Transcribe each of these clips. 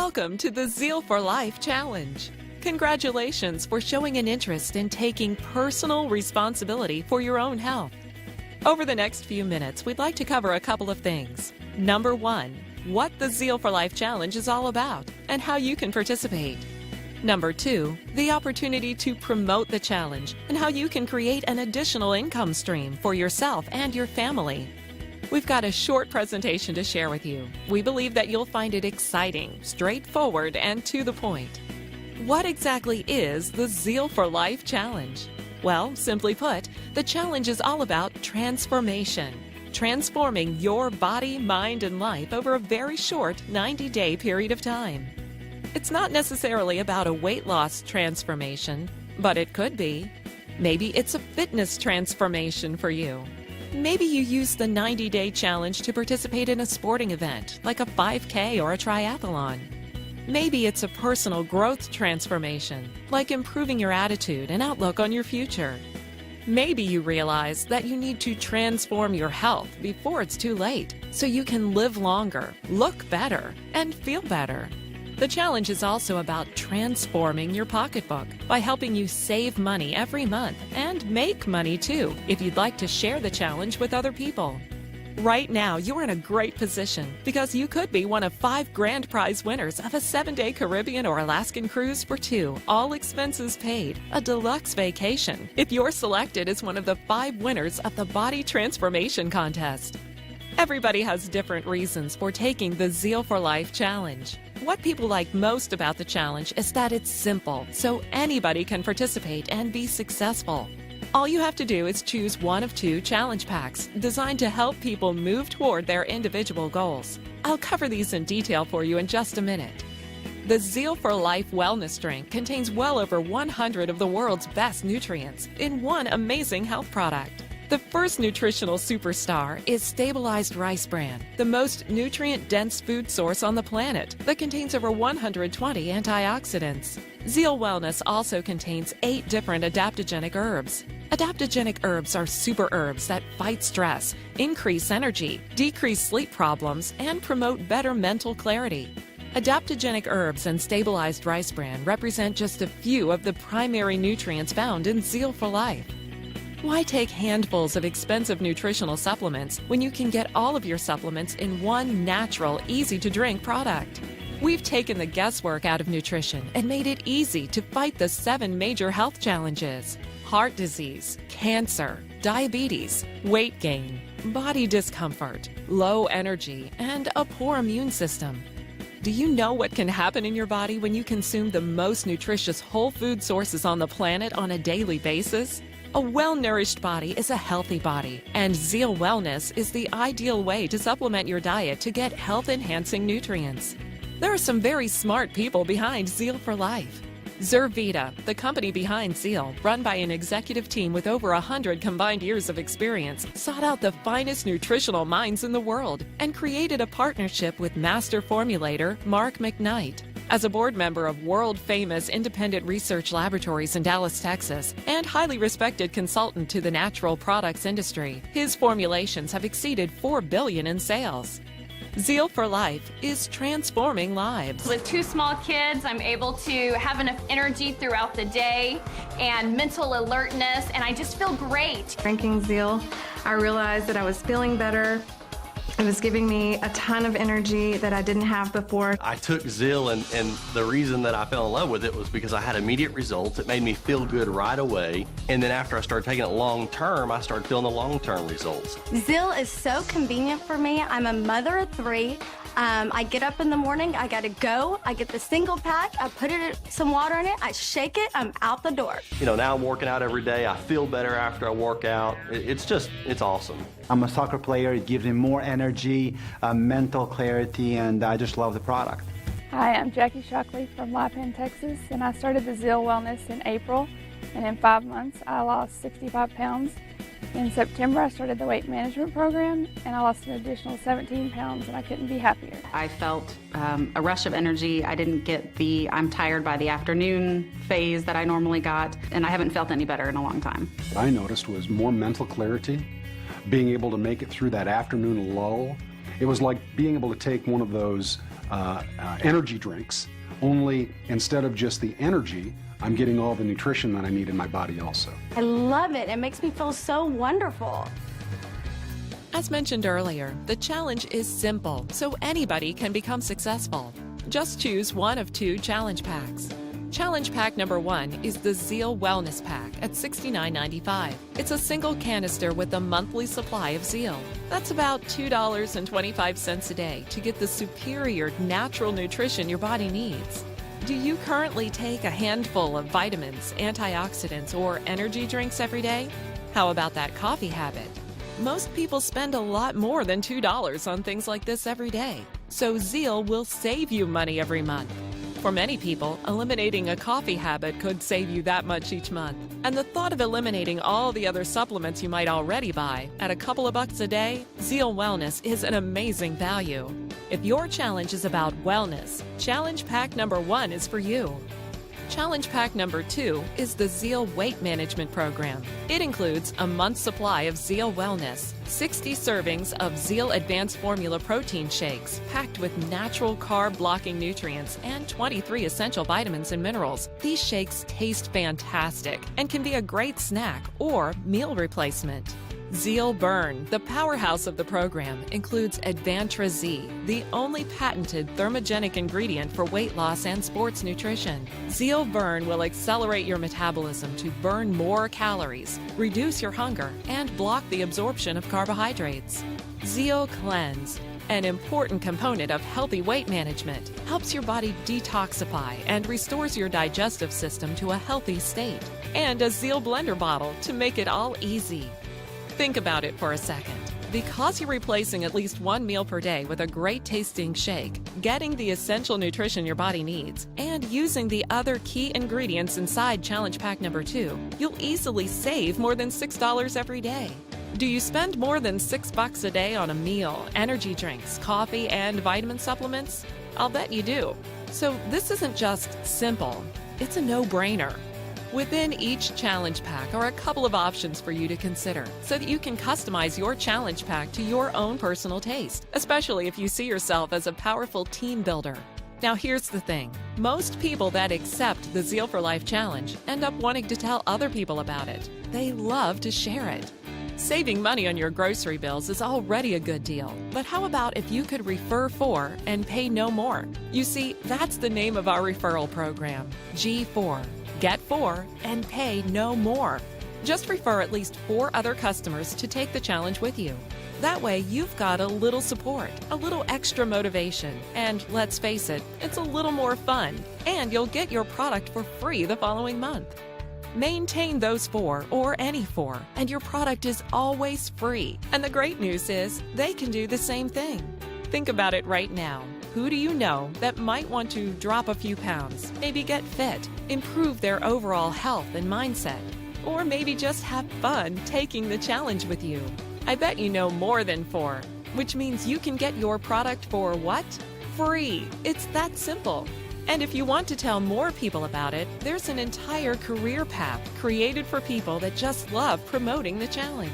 Welcome to the Zeal for Life Challenge. Congratulations for showing an interest in taking personal responsibility for your own health. Over the next few minutes, we'd like to cover a couple of things. Number one, what the Zeal for Life Challenge is all about and how you can participate. Number two, the opportunity to promote the challenge and how you can create an additional income stream for yourself and your family. We've got a short presentation to share with you. We believe that you'll find it exciting, straightforward, and to the point. What exactly is the Zeal for Life Challenge? Well, simply put, the challenge is all about transformation. Transforming your body, mind, and life over a very short 90-day period of time. It's not necessarily about a weight loss transformation, but it could be. Maybe it's a fitness transformation for you. Maybe you use the 90-day challenge to participate in a sporting event, like a 5K or a triathlon. Maybe it's a personal growth transformation, like improving your attitude and outlook on your future. Maybe you realize that you need to transform your health before it's too late, so you can live longer, look better, and feel better. The challenge is also about transforming your pocketbook by helping you save money every month and make money too if you'd like to share the challenge with other people. Right now, you're in a great position because you could be one of 5 grand prize winners of a 7-day Caribbean or Alaskan cruise for 2, all expenses paid, a deluxe vacation, if you're selected as one of the 5 winners of the Body Transformation Contest. Everybody has different reasons for taking the Zeal for Life Challenge. What people like most about the challenge is that it's simple, so anybody can participate and be successful. All you have to do is choose one of 2 challenge packs designed to help people move toward their individual goals. I'll cover these in detail for you in just a minute. The Zeal for Life Wellness Drink contains well over 100 of the world's best nutrients in one amazing health product. The first nutritional superstar is Stabilized Rice Bran, the most nutrient-dense food source on the planet that contains over 120 antioxidants. Zeal Wellness also contains 8 different adaptogenic herbs. Adaptogenic herbs are super herbs that fight stress, increase energy, decrease sleep problems, and promote better mental clarity. Adaptogenic herbs and stabilized rice bran represent just a few of the primary nutrients found in Zeal for Life. Why take handfuls of expensive nutritional supplements when you can get all of your supplements in one natural, easy-to-drink product? We've taken the guesswork out of nutrition and made it easy to fight the 7 major health challenges: heart disease, cancer, diabetes, weight gain, body discomfort, low energy, and a poor immune system. Do you know what can happen in your body when you consume the most nutritious whole food sources on the planet on a daily basis? A well-nourished body is a healthy body, and Zeal Wellness is the ideal way to supplement your diet to get health-enhancing nutrients. There are some very smart people behind Zeal for Life. Zurvita, the company behind Zeal, run by an executive team with over 100 combined years of experience, sought out the finest nutritional minds in the world and created a partnership with master formulator Mark McKnight. As a board member of world-famous independent research laboratories in Dallas, Texas, and highly respected consultant to the natural products industry, his formulations have exceeded $4 billion in sales. Zeal for Life is transforming lives. With 2 small kids, I'm able to have enough energy throughout the day and mental alertness, and I just feel great. Drinking Zeal, I realized that I was feeling better. It was giving me a ton of energy that I didn't have before. I took Zeal, and the reason that I fell in love with it was because I had immediate results. It made me feel good right away. And then after I started taking it long term, I started feeling the long-term results. Zeal is so convenient for me. I'm a mother of 3. I get up in the morning, I gotta go, I get the single pack, I put some water in it, I shake it, I'm out the door. You know, now I'm working out every day. I feel better after I work out. It's awesome. I'm a soccer player. It gives me more energy, mental clarity, and I just love the product. Hi, I'm Jackie Shockley from Lipan, Texas, and I started the Zeal Wellness in April, and in 5 months I lost 65 pounds. In September, I started the weight management program, and I lost an additional 17 pounds, and I couldn't be happier. I felt a rush of energy. I didn't get the I'm tired by the afternoon phase that I normally got, and I haven't felt any better in a long time. What I noticed was more mental clarity, being able to make it through that afternoon lull. It was like being able to take one of those energy drinks, only instead of just the energy, I'm getting all the nutrition that I need in my body also. I love it. It makes me feel so wonderful. As mentioned earlier, the challenge is simple, so anybody can become successful. Just choose one of 2 challenge packs. Challenge pack number 1 is the Zeal Wellness Pack at $69.95. It's a single canister with a monthly supply of Zeal. That's about $2.25 a day to get the superior natural nutrition your body needs. Do you currently take a handful of vitamins, antioxidants, or energy drinks every day? How about that coffee habit? Most people spend a lot more than $2 on things like this every day, so Zeal will save you money every month. For many people, eliminating a coffee habit could save you that much each month. And the thought of eliminating all the other supplements you might already buy at a couple of bucks a day, Zeal Wellness is an amazing value. If your challenge is about wellness, challenge pack number 1 is for you. Challenge pack number 2 is the Zeal Weight Management Program. It includes a month's supply of Zeal Wellness, 60 servings of Zeal Advanced Formula protein shakes packed with natural carb-blocking nutrients, and 23 essential vitamins and minerals. These shakes taste fantastic and can be a great snack or meal replacement. Zeal Burn, the powerhouse of the program, includes Advantra Z, the only patented thermogenic ingredient for weight loss and sports nutrition. Zeal Burn will accelerate your metabolism to burn more calories, reduce your hunger, and block the absorption of carbohydrates. Zeal Cleanse, an important component of healthy weight management, helps your body detoxify and restores your digestive system to a healthy state. And a Zeal Blender bottle to make it all easy. Think about it for a second. Because you're replacing at least 1 meal per day with a great tasting shake, getting the essential nutrition your body needs, and using the other key ingredients inside Challenge Pack number 2, you'll easily save more than $6 every day. Do you spend more than $6 a day on a meal, energy drinks, coffee, and vitamin supplements? I'll bet you do. So this isn't just simple, it's a no-brainer. Within each challenge pack are a couple of options for you to consider so that you can customize your challenge pack to your own personal taste, especially if you see yourself as a powerful team builder. Now here's the thing. Most people that accept the Zeal for Life challenge end up wanting to tell other people about it. They love to share it. Saving money on your grocery bills is already a good deal, but how about if you could refer 4 and pay no more? You see, that's the name of our referral program, G4. Get 4 and pay no more. Just refer at least 4 other customers to take the challenge with you. That way, you've got a little support, a little extra motivation, and let's face it, it's a little more fun, and you'll get your product for free the following month. Maintain those 4 or any 4, and your product is always free. And the great news is, they can do the same thing. Think about it right now. Who do you know that might want to drop a few pounds, maybe get fit, improve their overall health and mindset, or maybe just have fun taking the challenge with you? I bet you know more than 4, which means you can get your product for what? Free. It's that simple. And if you want to tell more people about it, there's an entire career path created for people that just love promoting the challenge.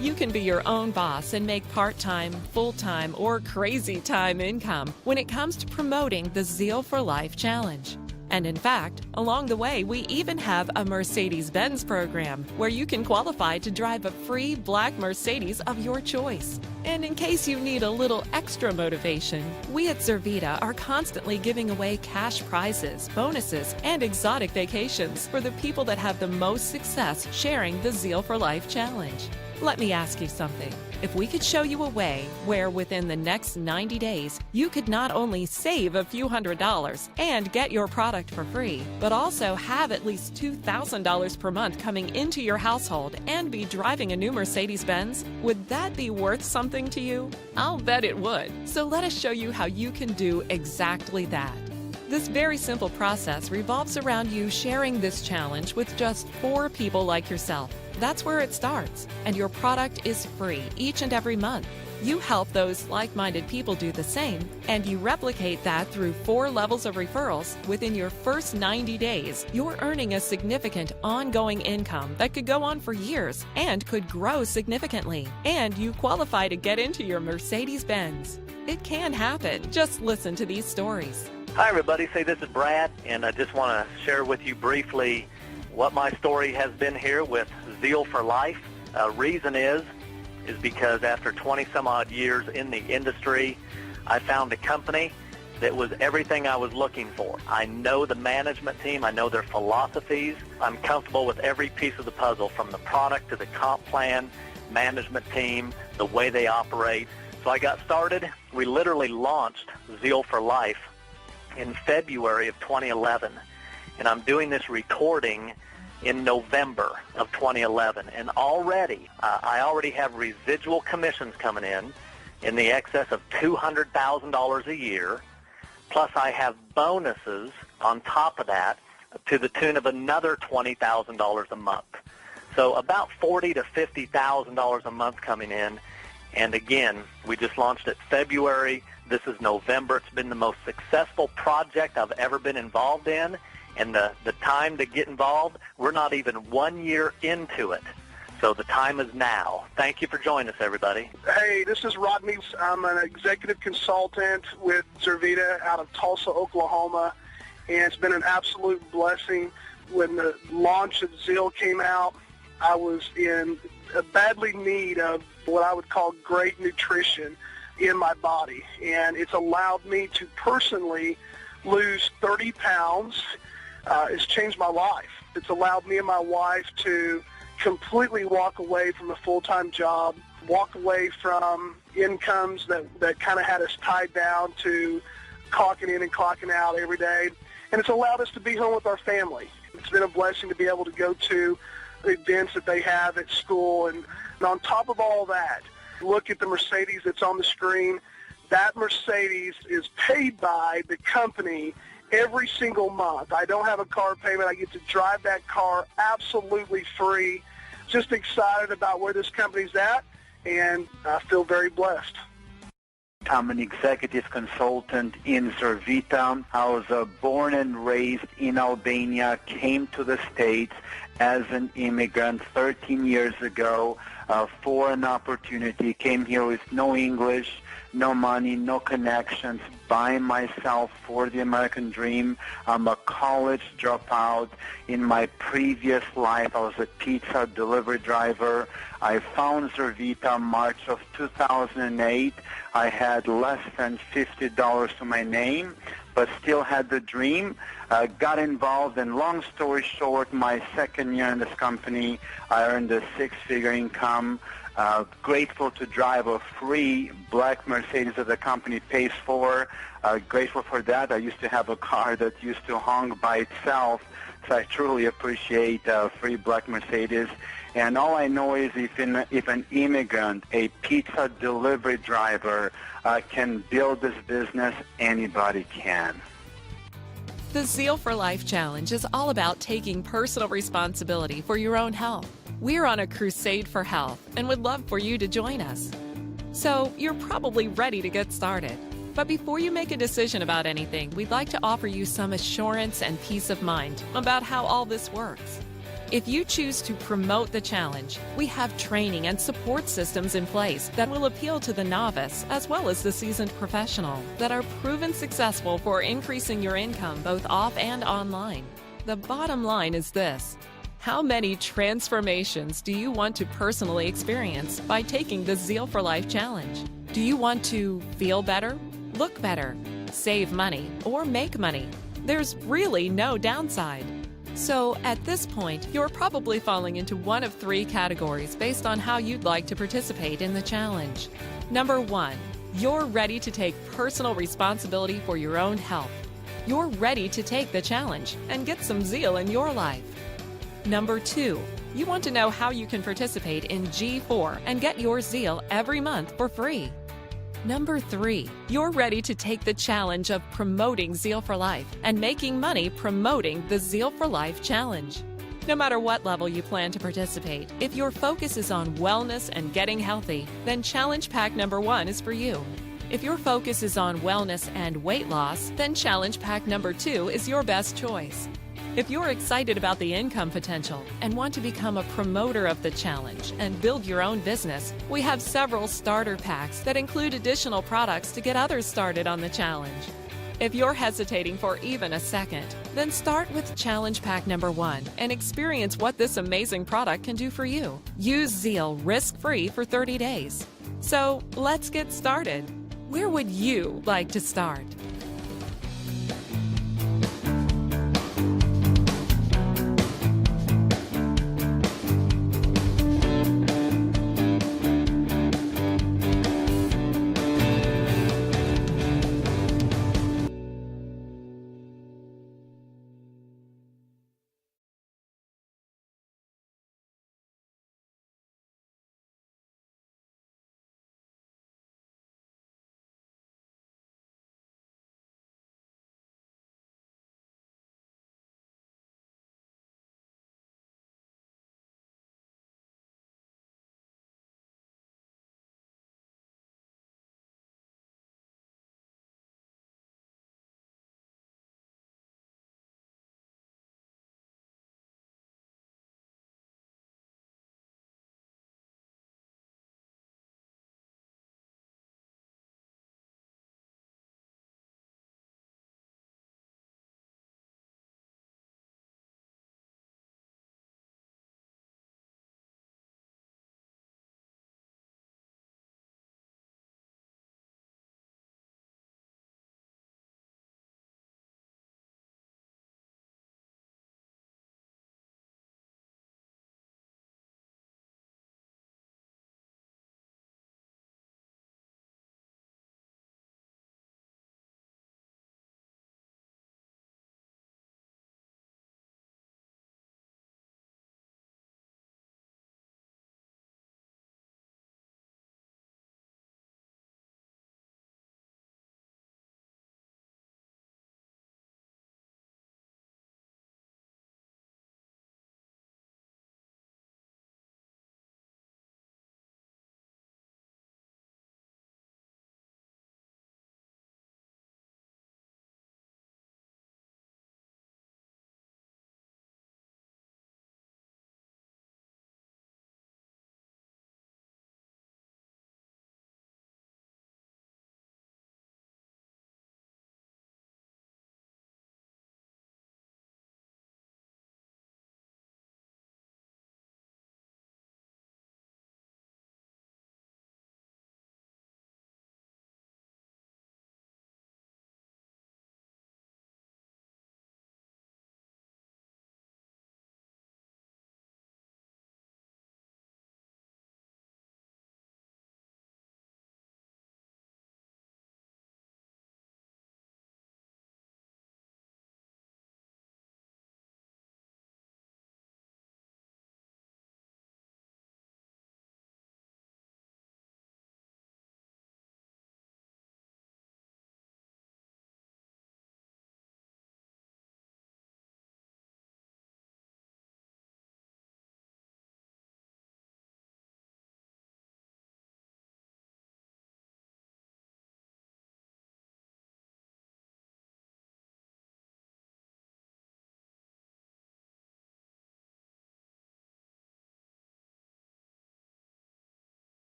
You can be your own boss and make part-time, full-time, or crazy-time income when it comes to promoting the Zeal for Life challenge. And in fact, along the way, we even have a Mercedes-Benz program where you can qualify to drive a free black Mercedes of your choice. And in case you need a little extra motivation, we at Zurvita are constantly giving away cash prizes, bonuses, and exotic vacations for the people that have the most success sharing the Zeal for Life challenge. Let me ask you something. If we could show you a way where within the next 90 days, you could not only save a few $100s and get your product for free, but also have at least $2,000 per month coming into your household and be driving a new Mercedes-Benz, would that be worth something to you? I'll bet it would. So let us show you how you can do exactly that. This very simple process revolves around you sharing this challenge with just 4 people like yourself. That's where it starts, and your product is free each and every month. You help those like-minded people do the same, and you replicate that through 4 levels of referrals within your first 90 days. You're earning a significant ongoing income that could go on for years and could grow significantly, and you qualify to get into your Mercedes-Benz. It can happen. Just listen to these stories. Hi, everybody. This is Brad, and I just want to share with you briefly what my story has been here with Zeal for Life. Reason is because after 20-some-odd years in the industry, I found a company that was everything I was looking for. I know the management team. I know their philosophies. I'm comfortable with every piece of the puzzle, from the product to the comp plan, management team, the way they operate. So I got started. We literally launched Zeal for Life in February of 2011, and I'm doing this recording in November of 2011, and already I already have residual commissions coming in the excess of $200,000 a year, plus I have bonuses on top of that to the tune of another $20,000 a month. So about $40,000 to $50,000 a month coming in. And again, we just launched it February. This is November. It's been the most successful project I've ever been involved in. And the time to get involved, we're not even 1 year into it. So the time is now. Thank you for joining us, everybody. Hey, this is Rodney. I'm an executive consultant with Zervita out of Tulsa, Oklahoma, and it's been an absolute blessing. When the launch of Zeal came out, I was in a badly need of what I would call great nutrition in my body, and it's allowed me to personally lose 30 pounds. It's changed my life. It's allowed me and my wife to completely walk away from a full-time job, walk away from incomes that kind of had us tied down to clocking in and clocking out every day. And it's allowed us to be home with our family. It's been a blessing to be able to go to the events that they have at school. And on top of all that, look at the Mercedes that's on the screen. That Mercedes is paid by the company every single month. I don't have a car payment. I get to drive that car absolutely free. Just excited about where this company's at, and I feel very blessed. I'm an executive consultant in Zervita. I was born and raised in Albania, came to the States as an immigrant 13 years ago for an opportunity, came here with no English, no money, no connections, by myself for the American dream. I'm a college dropout. In my previous life, I was a pizza delivery driver. I found Zervita March of 2008. I had less than $50 to my name, but still had the dream. Got involved, and long story short, my second year in this company, I earned a six-figure income. Grateful to drive a free black Mercedes that the company pays for. Grateful for that. I used to have a car that used to honk by itself, so I truly appreciate free black Mercedes. And all I know is if an immigrant, a pizza delivery driver, can build this business, anybody can. The Zeal for Life Challenge is all about taking personal responsibility for your own health. We're on a crusade for health and would love for you to join us. So you're probably ready to get started. But before you make a decision about anything, we'd like to offer you some assurance and peace of mind about how all this works. If you choose to promote the challenge, we have training and support systems in place that will appeal to the novice as well as the seasoned professional that are proven successful for increasing your income both off and online. The bottom line is this: how many transformations do you want to personally experience by taking the Zeal for Life Challenge? Do you want to feel better, look better, save money, or make money? There's really no downside. So at this point, you're probably falling into one of three categories based on how you'd like to participate in the challenge. Number 1, you're ready to take personal responsibility for your own health. You're ready to take the challenge and get some zeal in your life. Number 2, you want to know how you can participate in G4 and get your Zeal every month for free. Number 3, you're ready to take the challenge of promoting Zeal for Life and making money promoting the Zeal for Life Challenge. No matter what level you plan to participate, if your focus is on wellness and getting healthy, then Challenge Pack number 1 is for you. If your focus is on wellness and weight loss, then Challenge Pack number 2 is your best choice. If you're excited about the income potential and want to become a promoter of the challenge and build your own business, we have several starter packs that include additional products to get others started on the challenge. If you're hesitating for even a second, then start with Challenge Pack number 1 and experience what this amazing product can do for you. Use Zeal risk-free for 30 days. So let's get started. Where would you like to start?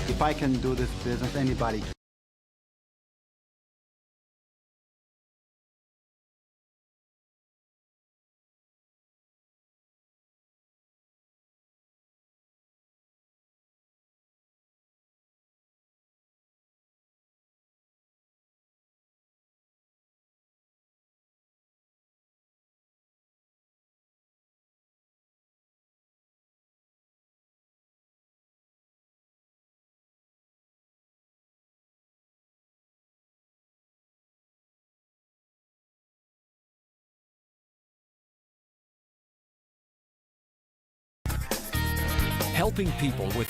If I can do this business, anybody can. Helping people with